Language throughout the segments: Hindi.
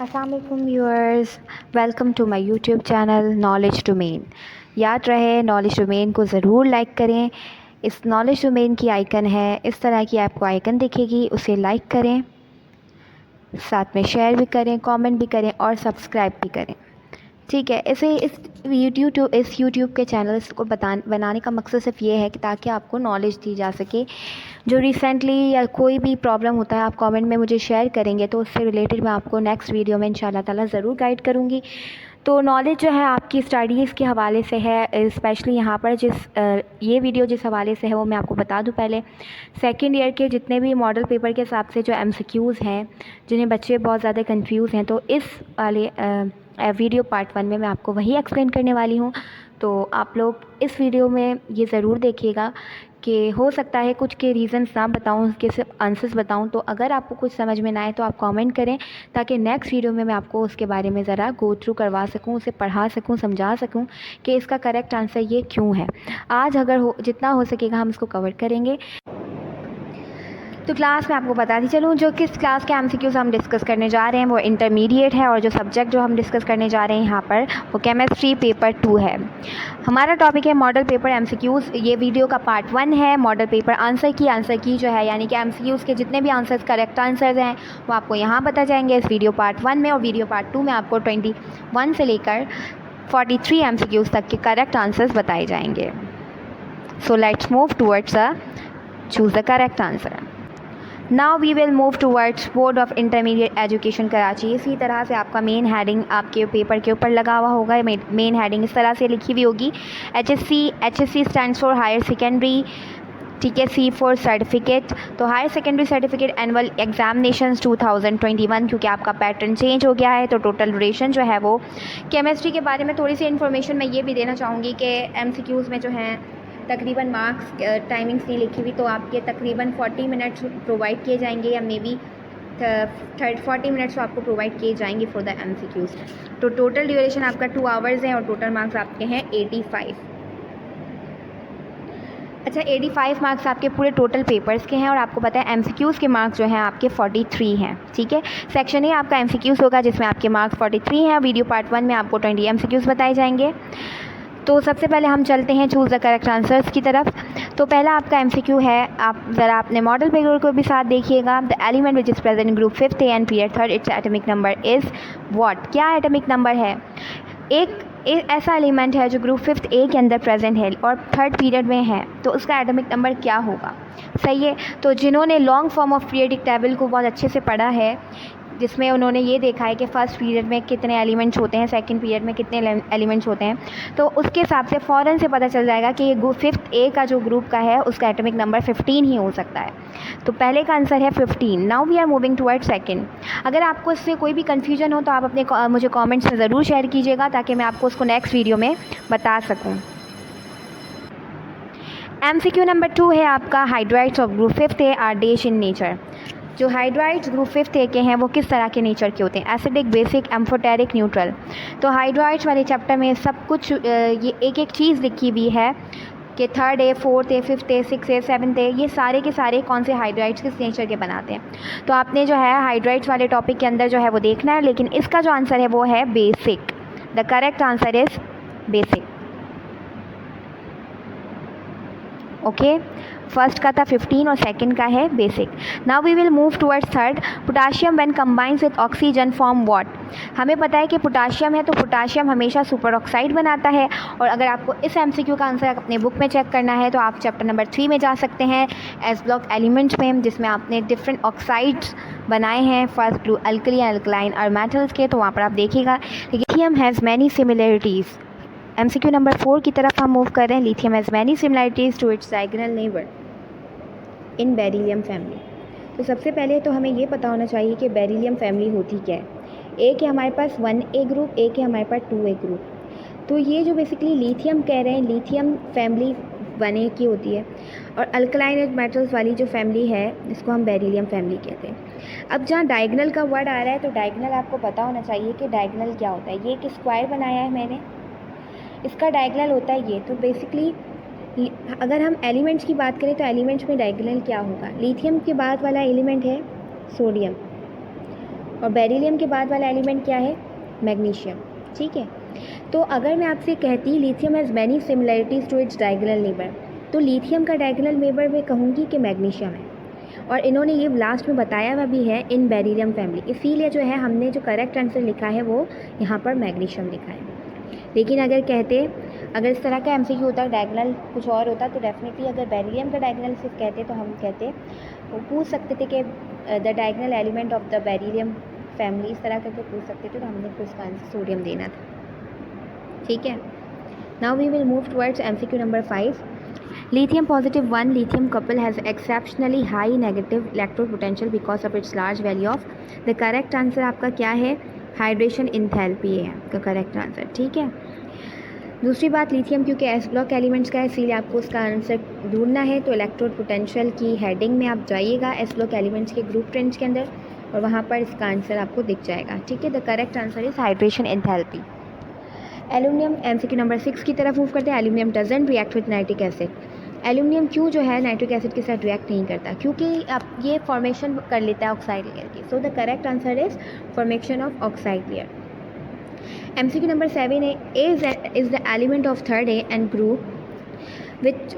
अस्सलाम वालेकुम viewers, welcome to my YouTube channel knowledge domain. याद रहे नॉलेज डोमेन को ज़रूर लाइक करें। इस नॉलेज डोमेन की आइकन है, इस तरह की आपको आइकन दिखेगी, उसे लाइक करें, साथ में शेयर भी करें, कमेंट भी करें और सब्सक्राइब भी करें। ठीक है। इस यूट्यूब के चैनल्स को बनाने का मकसद सिर्फ ये है कि ताकि आपको नॉलेज दी जा सके। जो रिसेंटली या कोई भी प्रॉब्लम होता है आप कमेंट में मुझे शेयर करेंगे तो उससे रिलेटेड मैं आपको नेक्स्ट वीडियो में इंशाल्लाह ताला ज़रूर गाइड करूँगी। तो नॉलेज जो है आपकी स्टडीज़ के हवाले से है, स्पेशली यहाँ पर ये वीडियो जिस हवाले से है वो मैं आपको बता दूँ। पहले सेकेंड ईयर के जितने भी मॉडल पेपर के हिसाब से जो MCQs हैं, जिन्हें बच्चे बहुत ज़्यादा कंफ्यूज हैं, तो इस वाले वीडियो पार्ट 1 में मैं आपको वही एक्सप्लेन करने वाली हूँ। तो आप लोग इस वीडियो में ये ज़रूर देखिएगा कि हो सकता है कुछ के रीज़न्स ना बताऊँ, उसके सिर्फ आंसर्स बताऊँ। तो अगर आपको कुछ समझ में ना आए तो आप कमेंट करें ताकि नेक्स्ट वीडियो में मैं आपको उसके बारे में ज़रा गो थ्रू करवा सकूँ, उसे पढ़ा सकूँ, समझा सकूँ कि इसका करेक्ट आंसर ये क्यों है। आज अगर जितना हो सकेगा हम इसको कवर करेंगे। तो क्लास में आपको बताती चलूँ जो किस क्लास के MCQs हम डिस्कस करने जा रहे हैं वो इंटरमीडिएट है, और जो सब्जेक्ट जो हम डिस्कस करने जा रहे हैं यहाँ पर वो केमिस्ट्री पेपर 2 है। हमारा टॉपिक है मॉडल पेपर MCQs। ये वीडियो का पार्ट 1 है। मॉडल पेपर आंसर की जो है, यानी कि MCQs के जितने भी आंसर्स करेक्ट आंसर्स हैं वो आपको यहाँ बताए जाएंगे इस वीडियो पार्ट 1 में, और वीडियो पार्ट 2 में आपको 21 से लेकर 43 MCQs तक के करेक्ट आंसर्स बताए जाएंगे। So let's move towards choose the correct answer. Now we will move towards board of intermediate education Karachi. इसी तरह से आपका मेन हेडिंग आपके पेपर के ऊपर लगा हुआ होगा। मेन हेडिंग इस तरह से लिखी हुई होगी, HSC stands for higher secondary, ठीक है, C फॉर सर्टिफिकेट। तो higher secondary certificate annual examinations 2021, क्योंकि आपका पैटर्न चेंज हो गया है तो टोटल ड्यूरेशन जो है वो केमिस्ट्री के बारे में थोड़ी सी इन्फॉर्मेशन मैं ये भी देना चाहूँगी कि MCQs में जो हैं तकरीबन मार्क्स टाइमिंग्स नहीं लिखी हुई, तो आपके तकरीबन 40 मिनट्स प्रोवाइड किए जाएंगे या मे बी 40 मिनट्स आपको प्रोवाइड किए जाएंगे फॉर द MCQs। तो टोटल ड्यूरेशन आपका 2 आवर्स है और टोटल मार्क्स आपके हैं 85। अच्छा, 85 मार्क्स आपके पूरे टोटल पेपर्स के हैं, और आपको पता है MCQs के मार्क्स जो हैं आपके 43 हैं। ठीक है, सेक्शन ए आपका MCQs होगा जिसमें आपके मार्क्स 43 हैं। वीडियो पार्ट 1 में आपको 20 MCQs बताए जाएंगे। तो सबसे पहले हम चलते हैं चूज़ द करेक्ट आंसर्स की तरफ। तो पहला आपका MCQ है, आप ज़रा अपने मॉडल पेपर को भी साथ देखिएगा। The element which is present in group 5th A and period 3rd, its atomic number is what. क्या एटॉमिक नंबर है? एक ऐसा एलिमेंट है जो ग्रुप 5th A के अंदर प्रेजेंट है और 3rd पीरियड में है, तो उसका एटॉमिक नंबर क्या होगा? सही है। तो जिन्होंने long form of periodic table को बहुत अच्छे से पढ़ा है, जिसमें उन्होंने ये देखा है कि फ़र्स्ट पीरियड में कितने एलिमेंट्स होते हैं, सेकंड पीरियड में कितने एलिमेंट्स होते हैं, तो उसके हिसाब से फ़ौरन से पता चल जाएगा कि ये 5th A का जो ग्रुप का है उसका एटॉमिक नंबर 15 ही हो सकता है। तो पहले का आंसर है 15। Now we are moving toward second. अगर आपको इससे कोई भी कन्फ्यूजन हो तो आप अपने मुझे कॉमेंट्स में ज़रूर शेयर कीजिएगा ताकि मैं आपको उसको नेक्स्ट वीडियो में बता सकूँ। MCQ नंबर 2 है आपका, hydrides of group 5th A are dash in nature. जो हाइड्राइड्स ग्रुप 5th A के हैं वो किस तरह के नेचर के होते हैं? Acidic, basic, amphoteric, neutral. तो हाइड्राइड्स वाले चैप्टर में सब कुछ ये एक एक चीज़ लिखी हुई है कि 3rd A, 4th A, 5th A, 6th A, 7th A, ये सारे के सारे कौन से हाइड्राइड्स किस नेचर के बनाते हैं। तो आपने जो है हाइड्राइड्स वाले टॉपिक के अंदर जो है वो देखना है, लेकिन इसका जो आंसर है वो है basic. The correct answer is basic. Okay, first का था 15 और सेकंड का है basic. Now we will move towards third. Potassium when combines with oxygen form what. हमें पता है कि पोटाशियम है तो पोटाशियम हमेशा सुपर ऑक्साइड बनाता है, और अगर आपको इस MCQ का आंसर अपने बुक में चेक करना है तो आप चैप्टर नंबर 3 में जा सकते हैं, एस ब्लॉक एलिमेंट्स में, जिसमें आपने डिफरेंट ऑक्साइड्स बनाए हैं, first blue alkali and alkaline और मेटल्स के, तो वहाँ पर आप देखिएगा। Lithium has many similarities. MCQ number 4 की तरफ हम मूव कर रहे हैं। Lithium has many similarities to its diagonal neighbour in beryllium family. तो सबसे पहले तो हमें ये पता होना चाहिए कि बेरिलियम फैमिली होती क्या है। एक है हमारे पास 1A ग्रुप, एक है हमारे पास 2A ग्रुप। तो ये जो बेसिकली लिथियम कह रहे हैं, लिथियम फैमिली 1A की होती है, और अल्कलाइन मेटल्स वाली जो फैमिली है इसको हम बेरिलियम फैमिली कहते हैं। अब जहाँ डायगोनल का वर्ड आ रहा है तो डायगोनल आपको पता होना चाहिए कि डायगोनल क्या होता है। ये एक स्क्वायर बनाया है मैंने, इसका डायगोनल होता है ये। तो बेसिकली अगर हम एलिमेंट्स की बात करें तो एलिमेंट्स में डायगोनल क्या होगा? लिथियम के बाद वाला एलिमेंट है सोडियम, और बेरिलियम के बाद वाला एलिमेंट क्या है? मैग्नीशियम। ठीक है, तो अगर मैं आपसे कहती lithium has many similarities to its diagonal neighbour, तो लिथियम का डायगोनल नेबर मैं कहूँगी कि मैग्नीशियम है। और इन्होंने ये लास्ट में बताया हुआ भी है इन बेरिलियम फैमिली, इसीलिए जो है हमने जो करेक्ट आंसर लिखा है वो यहाँ पर मैग्नीशियम लिखा है। लेकिन अगर इस तरह का एमसीक्यू होता, डायगोनल कुछ और होता, तो डेफिनेटली अगर बेरिलियम का डायगोनल सिर्फ कहते तो हम कहते वो पूछ सकते थे कि the diagonal element of the beryllium family, इस तरह करके पूछ सकते थे, तो हमने फिर उसका आंसर सोडियम देना था। ठीक है, now we will move towards MCQ number 5. Lithium positive 1 lithium couple has exceptionally high negative electrode potential because of its large value of. The correct answer आपका क्या है? हाइड्रेशन इंथैल्पी है आपका करेक्ट आंसर। ठीक है, दूसरी बात, लिथियम क्योंकि एस ब्लॉक एलिमेंट्स का है, इसीलिए आपको उसका आंसर ढूंढना है। तो इलेक्ट्रोड पोटेंशियल की हेडिंग में आप जाइएगा एस ब्लॉक एलिमेंट्स के ग्रुप ट्रेंड्स के अंदर, और वहाँ पर इसका आंसर आपको दिख जाएगा। ठीक है, the correct answer is hydration enthalpy. Aluminium MCQ number 6 की तरफ मूव करते हैं। Aluminium doesn't react with nitric acid. Aluminium क्यों जो है नाइट्रिक एसिड के साथ रिएक्ट नहीं करता? क्योंकि अब ये फॉर्मेशन कर लेता है ऑक्साइड लेयर की। So the correct answer is formation of oxide layer. MCQ number 7 है, A is the element of third A and group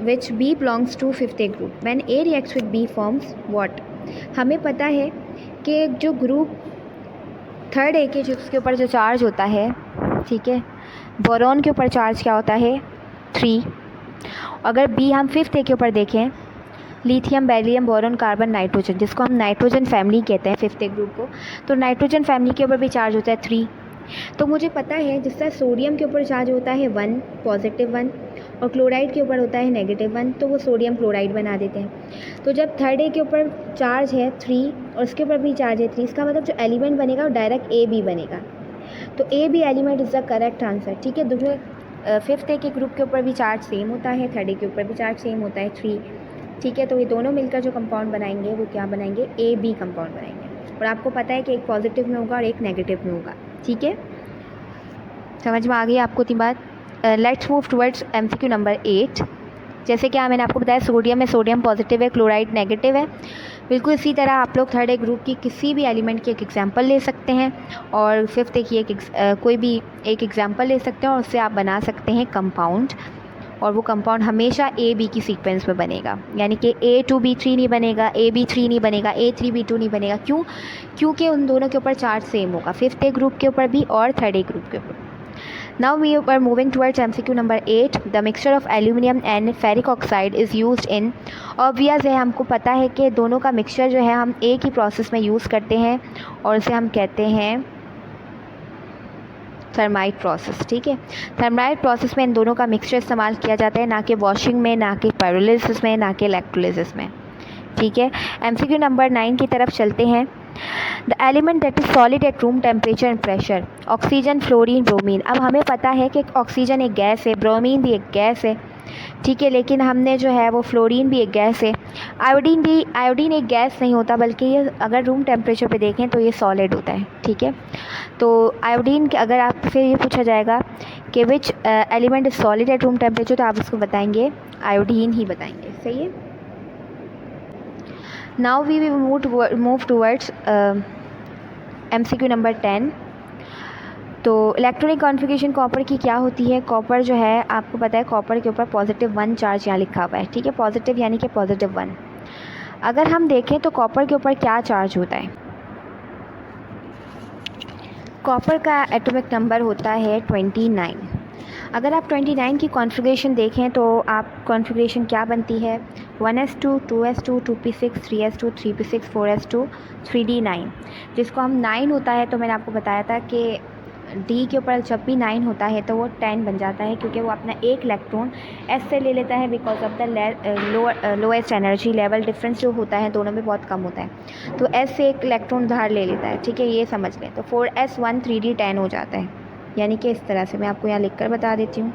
which B belongs to fifth A group. When A reacts with B forms what? हमें पता है कि जो ग्रुप थर्ड ए के जिसके ऊपर जो चार्ज होता है, ठीक है, बोरॉन के ऊपर चार्ज क्या होता है? 3। अगर बी हम फिफ्थ ए के ऊपर देखें, lithium, beryllium, boron, carbon, nitrogen, जिसको हम नाइट्रोजन फैमिली कहते हैं फिफ्थ ए ग्रुप को, तो नाइट्रोजन फैमिली के ऊपर भी चार्ज होता है 3। तो मुझे पता है जिस तरह सोडियम के ऊपर चार्ज होता है 1 पॉजिटिव 1 और क्लोराइड के ऊपर होता है नेगेटिव 1, तो वो सोडियम क्लोराइड बना देते हैं। तो जब थर्ड ए के ऊपर चार्ज है 3 और उसके ऊपर भी चार्ज है 3, इसका मतलब जो एलिमेंट बनेगा वो डायरेक्ट ए बी बनेगा। तो A B element is the correct answer. ठीक है, दोनों फिफ्थ ए के ग्रुप के ऊपर भी चार्ज सेम होता है, थर्ड ए के ऊपर भी चार्ज सेम होता है 3। ठीक है, तो ये दोनों मिलकर जो कंपाउंड बनाएंगे वो क्या बनाएंगे? ए बी कंपाउंड बनाएंगे। और आपको पता है कि एक पॉजिटिव में होगा और एक नेगेटिव में होगा। ठीक है, समझ में आ गई आपको इतनी बात? Let's move towards MCQ number 8। जैसे कि मैंने आपको बताया सोडियम में सोडियम पॉजिटिव है, क्लोराइड नेगेटिव है। बिल्कुल इसी तरह आप लोग थर्ड ए ग्रुप की किसी भी एलिमेंट की एक एग्जांपल ले सकते हैं और फिफ्थ ए की कोई भी एक एग्जांपल ले सकते हैं और उससे आप बना सकते हैं कंपाउंड। और वो कंपाउंड हमेशा ए बी की सीक्वेंस में बनेगा, यानी कि A2B3 नहीं बनेगा, AB3 नहीं बनेगा, A3B2 नहीं बनेगा। क्यों? क्योंकि उन दोनों के ऊपर चार्ज सेम होगा, फिफ्थ ए ग्रुप के ऊपर भी और थर्ड ए ग्रुप के ऊपर। Now we are moving towards MCQ number 8. The mixture of aluminium and ferric oxide is used in. Obvious है, हमको पता है कि दोनों का मिक्सचर जो है हम एक ही प्रोसेस में यूज़ करते हैं और उसे हम कहते हैं थर्माइट प्रोसेस। ठीक है, थर्माइट प्रोसेस में इन दोनों का मिक्सचर इस्तेमाल किया जाता है, ना कि वॉशिंग में, ना कि पायरोलिसिस में, ना कि इलेक्ट्रोलिसिस में। ठीक है, MCQ नंबर 9 की तरफ चलते हैं। The element that is solid at room temperature and pressure, oxygen, fluorine, bromine. अब हमें पता है कि ऑक्सीजन एक गैस है, ब्रोमीन भी एक गैस है। ठीक है, लेकिन हमने जो है वो फ्लोरीन भी एक गैस है, आयोडीन एक गैस नहीं होता, बल्कि ये अगर रूम टेम्परेचर पे देखें तो ये सॉलिड होता है। ठीक है, तो आयोडीन के अगर आपसे ये पूछा जाएगा कि which element is solid at room temperature, तो आप उसको बताएंगे आयोडीन ही बताएंगे। सही है। Now we will move towards MCQ number 10। तो इलेक्ट्रॉनिक कॉन्फ़िगरेशन कॉपर की क्या होती है? कॉपर जो है आपको पता है कॉपर के ऊपर पॉजिटिव 1 चार्ज यहाँ लिखा हुआ है। ठीक है, पॉजिटिव यानी कि पॉजिटिव 1। अगर हम देखें तो कॉपर के ऊपर क्या चार्ज होता है? कॉपर का एटॉमिक नंबर होता है 29। अगर आप 29 की कॉन्फ़िगरेशन देखें तो आप कॉन्फ़िगरेशन क्या बनती है? 1s2 2s2 2p6 3s2 3p6 4s2 3d9। जिसको हम 9 होता है तो मैंने आपको बताया था कि डी के ऊपर जब भी 9 होता है तो वो 10 बन जाता है, क्योंकि वो अपना एक इलेक्ट्रॉन एस से ले लेता है because of the lowest energy level difference जो होता है दोनों में बहुत कम होता है, तो एस से एक इलेक्ट्रॉन उधार ले लेता है। ठीक है, ये समझ लें। तो 4s1 3d10 हो जाता है, यानी कि इस तरह से मैं आपको यहाँ लिखकर बता देती हूँ।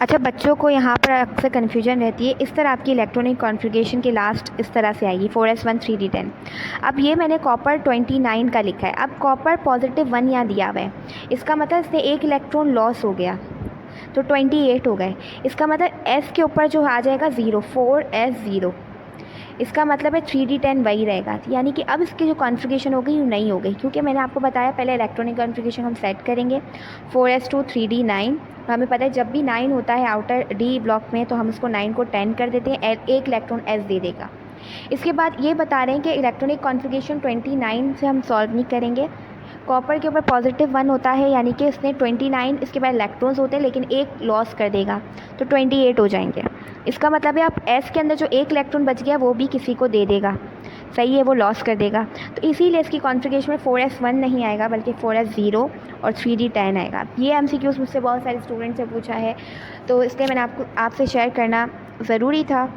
अच्छा, बच्चों को यहाँ पर अक्सर कन्फ्यूजन रहती है। इस तरह आपकी इलेक्ट्रॉनिक कॉन्फ़िगरेशन की लास्ट इस तरह से आएगी 4s1 3d10। अब ये मैंने कॉपर 29 का लिखा है। अब कॉपर पॉजिटिव 1 यहाँ दिया हुआ है, इसका मतलब इससे एक इलेक्ट्रॉन लॉस हो गया तो 28 हो गए। इसका मतलब s के ऊपर जो आ जाएगा 0, 4s0। इसका मतलब है 3D10 वही रहेगा, यानी कि अब इसकी जो कॉन्फ़िगरेशन हो गई वो नहीं हो गई, क्योंकि मैंने आपको बताया पहले इलेक्ट्रॉनिक कॉन्फ़िगरेशन हम सेट करेंगे 4s2 3D9। तो हमें पता है जब भी 9 होता है आउटर डी ब्लॉक में तो हम उसको 9 को 10 कर देते हैं, एक इलेक्ट्रॉन एस दे देगा। इसके बाद ये बता रहे हैं कि इलेक्ट्रॉनिक कॉन्फ़िगरेशन 29 से हम सॉल्व नहीं करेंगे। कॉपर के ऊपर +1 होता है, यानी कि इसने 29 इसके बाद इलेक्ट्रॉन्स होते हैं लेकिन एक लॉस कर देगा तो 28 हो जाएंगे। इसका मतलब है आप एस के अंदर जो एक इलेक्ट्रॉन बच गया वो भी किसी को दे देगा, सही है, वो लॉस कर देगा। तो इसीलिए इसकी कॉन्फ़िगरेशन में 4s1 नहीं आएगा बल्कि 4s0 और 3D10 आएगा। ये MCQs मुझसे बहुत सारे स्टूडेंट से पूछा है, तो इसलिए मैंने आपसे शेयर करना ज़रूरी था।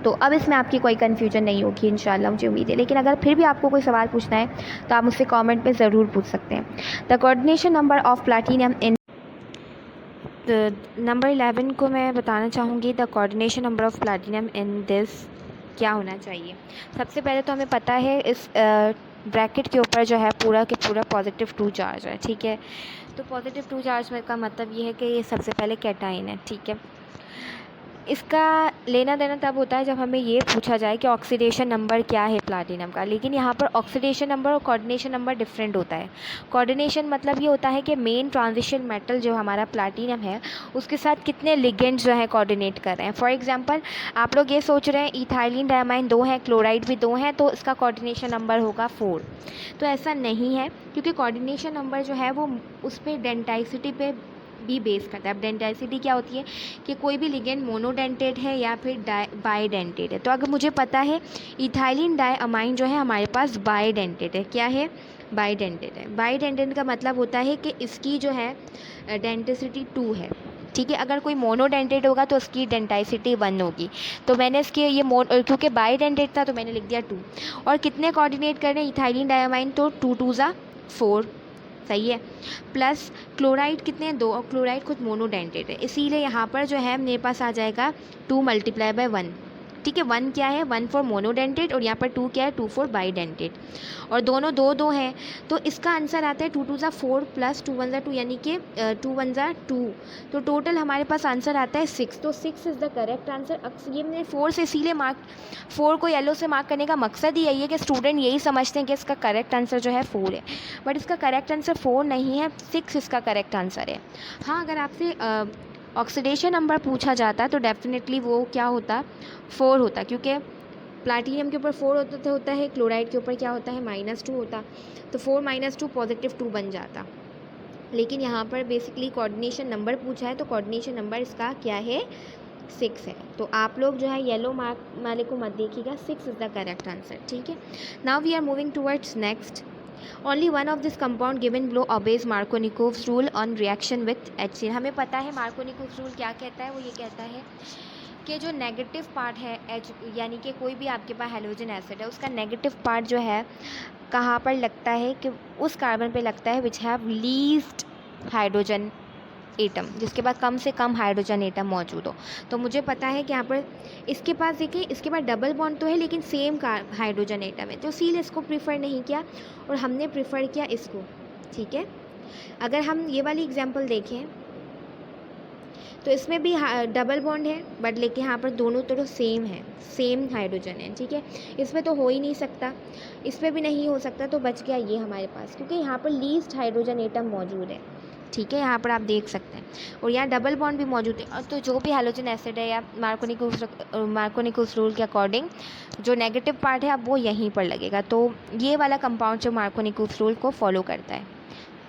तो अब इसमें आपकी कोई कन्फ्यूजन नहीं होगी इंशाल्लाह, मुझे उम्मीद है। लेकिन अगर फिर भी आपको कोई सवाल पूछना है तो आप मुझसे कमेंट में ज़रूर पूछ सकते हैं। The coordination number of platinum in number 11 को मैं बताना चाहूँगी the coordination number of platinum in this क्या होना चाहिए। सबसे पहले तो हमें पता है इस ब्रैकेट के ऊपर जो है पूरा के पूरा +2 चार्ज है, ठीक है। तो +2 चार्ज का मतलब ये है कि ये सबसे पहले कैटाइन है, ठीक है। इसका लेना देना तब होता है जब हमें ये पूछा जाए कि ऑक्सीडेशन नंबर क्या है प्लैटिनम का, लेकिन यहाँ पर ऑक्सीडेशन नंबर और कोऑर्डिनेशन नंबर डिफरेंट होता है। कोऑर्डिनेशन मतलब ये होता है कि मेन ट्रांजिशन मेटल जो हमारा प्लैटिनम है उसके साथ कितने लिगेंड्स जो है कोऑर्डिनेट कर रहे हैं। फॉर एग्जांपल आप लोग ये सोच रहे हैं इथाइलिन डायमाइन 2 हैं, क्लोराइड भी 2 हैं, तो इसका कोऑर्डिनेशन नंबर होगा 4। तो ऐसा नहीं है, क्योंकि कोऑर्डिनेशन नंबर जो है वो उस पर डेंटाइसिटी पे भी बेस करता है। अब डेंटाइसिटी क्या होती है कि कोई भी लिगेंड मोनोडेंटेड है या फिर बाइडेंटेड है। तो अगर मुझे पता है इथाइलिन डायमाइन जो है हमारे पास बाइडेंटेड है, क्या है, बाइडेंटेड है। बाइडेंटेड का मतलब होता है कि इसकी जो है डेंटिसिटी 2 है, ठीक है। अगर कोई मोनोडेंटेड होगा तो उसकी डेंटाइसिटी 1 होगी। तो मैंने इसके ये क्योंकि बाइडेंटेड था तो मैंने लिख दिया 2। और कितने कोऑर्डिनेट कर रहे हैं इथाइलिन डायमाइन, तो 2 2 ज़ा 4, सही है। प्लस क्लोराइड कितने हैं, 2, और क्लोराइड खुद मोनोडेंटेड है, इसीलिए यहाँ पर जो है मेरे पास आ जाएगा 2 × 1, ठीक है। 1 क्या है, 1 फॉर मोनोडेंटेड, और यहाँ पर 2 क्या है, 2 फॉर बाइडेंटेड, और दोनों 2 2 हैं। तो इसका आंसर आता है 2 2 ज़ा 4 + 2 1 ज़ा 2, यानी कि 2 1 ज़ा 2। तो टोटल हमारे पास आंसर आता है 6। तो 6 इज़ द करेक्ट आंसर। ये मैंने 4 से इसीलिए 4 को येलो से मार्क करने का मकसद ही यही है कि स्टूडेंट यही समझते हैं कि इसका करेक्ट आंसर जो है 4 है, बट इसका करेक्ट आंसर 4 नहीं है, 6 इसका करेक्ट आंसर है। हाँ, अगर आपसे ऑक्सीडेशन नंबर पूछा जाता तो डेफिनेटली वो क्या होता, 4 होता, क्योंकि प्लैटिनम के ऊपर 4 होता है, क्लोराइड के ऊपर क्या होता है, -2 होता, तो 4 - 2 +2 बन जाता। लेकिन यहाँ पर बेसिकली कोऑर्डिनेशन नंबर पूछा है, तो कोऑर्डिनेशन नंबर इसका क्या है, 6 है। तो आप लोग जो है येलो मार्क वाले को मत देखिएगा, 6 इज़ द करेक्ट आंसर, ठीक है। Now we are moving towards next. Only one of this compound given below obeys Markovnikov's rule on reaction with HCl। हमें पता है मार्कोनिकोव्स रूल क्या कहता है, वो ये कहता है कि जो नेगेटिव पार्ट है H, यानी कि कोई भी आपके पास हैलोजन एसिड है उसका नेगेटिव पार्ट जो है कहाँ पर लगता है, कि उस कार्बन पे लगता है which have least hydrogen atom, जिसके पास कम से कम हाइड्रोजन एटम मौजूद हो। तो मुझे पता है कि यहाँ पर इसके पास देखिए, इसके पास डबल बॉन्ड तो है लेकिन सेम हाइड्रोजन एटम है, तो इसीलिए इसको प्रीफर नहीं किया और हमने प्रीफर किया इसको, ठीक है। अगर हम ये वाली एग्जांपल देखें तो इसमें भी डबल बॉन्ड है, बट लेकिन यहाँ पर दोनों तरफ सेम है, सेम हाइड्रोजन है, ठीक है। इसमें तो हो ही नहीं सकता, इसमें भी नहीं हो सकता, तो बच गया ये हमारे पास, क्योंकि यहाँ पर लीस्ट हाइड्रोजन एटम मौजूद है, ठीक है। यहाँ पर आप देख सकते हैं, और यहाँ डबल बॉन्ड भी मौजूद है। और तो जो भी हैलोजन एसिड है या मार्कोनिकोव्स रूल के अकॉर्डिंग जो नेगेटिव पार्ट है अब वो यहीं पर लगेगा। तो ये वाला कंपाउंड जो मार्कोनिकोव्स रूल को फॉलो करता है,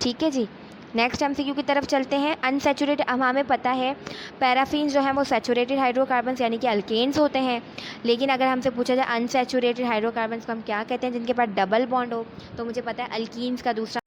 ठीक है जी। नेक्स्ट MCQ की तरफ चलते हैं। अनसैचुरेटेड, अब हमें पता है पैराफिन जो है वो सैचुरेटेड हाइड्रोकार्बन्स यानी कि अल्केन्स होते हैं, लेकिन अगर हमसे पूछा जाए अनसैचुरेटेड हाइड्रोकार्बन्स को हम क्या कहते हैं, जिनके पास डबल बॉन्ड हो, तो मुझे पता है अल्कीन्स का दूसरा